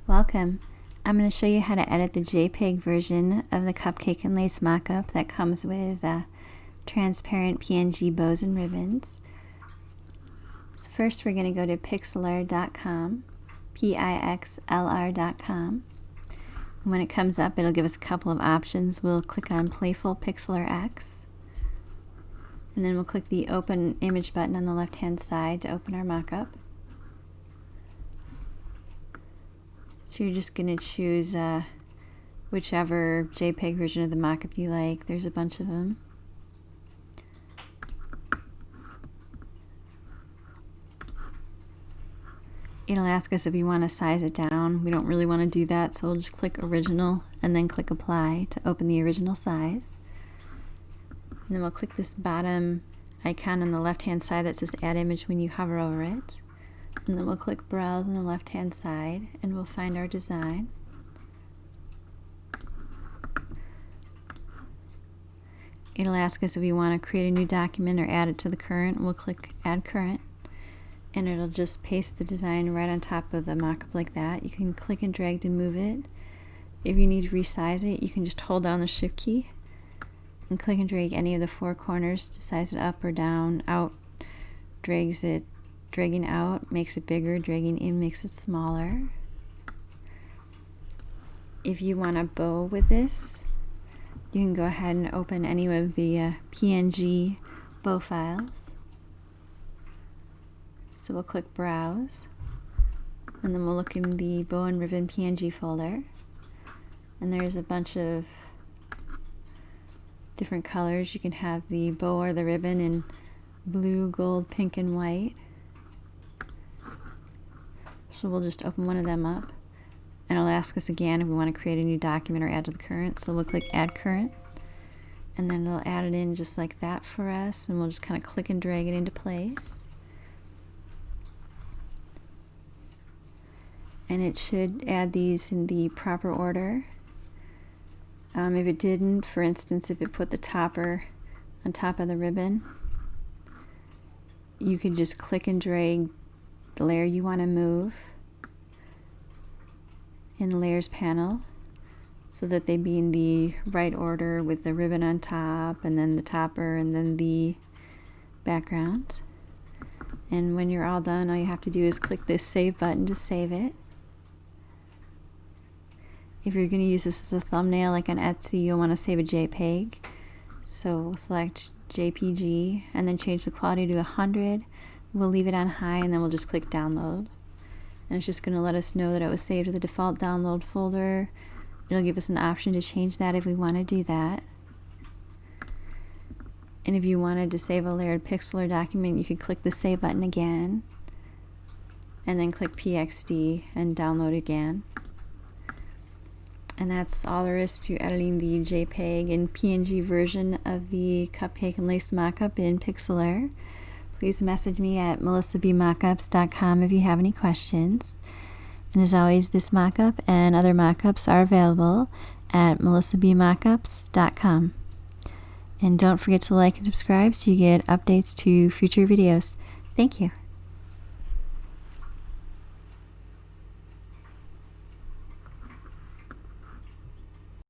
Welcome. I'm going to show you how to edit the JPEG version of the Cupcake and Lace mockup that comes with transparent PNG bows and ribbons. So first we're going to go to PIxlr.com, PIxlr.com. And when it comes up, it'll give us a couple of options. We'll click on Playful Pixlr X, and then we'll click the Open Image button on the left-hand side to open our mockup. So you're just going to choose whichever JPEG version of the mockup you like. There's a bunch of them. It'll ask us if we want to size it down. We don't really want to do that, so we'll just click Original and then click Apply to open the original size. And then we'll click this bottom icon on the left-hand side that says Add Image when you hover over it. And then we'll click Browse on the left-hand side, and we'll find our design. It'll ask us if we want to create a new document or add it to the current. We'll click Add Current, and it'll just paste the design right on top of the mockup like that. You can click and drag to move it. If you need to resize it, you can just hold down the Shift key and click and drag any of the four corners to size it up or down. Out drags it. Dragging out makes it bigger, dragging in makes it smaller. If you want a bow with this, you can go ahead and open any of the PNG bow files. So we'll click Browse, and then we'll look in the bow and ribbon PNG folder, and there's a bunch of different colors. You can have the bow or the ribbon in blue, gold, pink, and white. So we'll just open one of them up, and it'll ask us again if we want to create a new document or add to the current. So we'll click Add Current, and then it'll add it in just like that for us, and we'll just kind of click and drag it into place. And it should add these in the proper order. If it didn't, for instance, if it put the topper on top of the ribbon, you could just click and drag the layer you want to move in the Layers panel so that they be in the right order with the ribbon on top and then the topper and then the background. And when you're all done, all you have to do is click this Save button to save it. If you're going to use this as a thumbnail like on Etsy, you'll want to save a JPEG. So we'll select JPG and then change the quality to 100. We'll leave it on high, and then we'll just click Download. And it's just going to let us know that it was saved to the default download folder. It'll give us an option to change that if we want to do that. And if you wanted to save a layered Pixlr document, you could click the Save button again, and then click PXD and download again. And that's all there is to editing the JPEG and PNG version of the Cupcake and Lace mockup in Pixlr. Please message me at melissabmockups.com if you have any questions. And as always, this mockup and other mockups are available at melissabmockups.com. And don't forget to like and subscribe so you get updates to future videos. Thank you.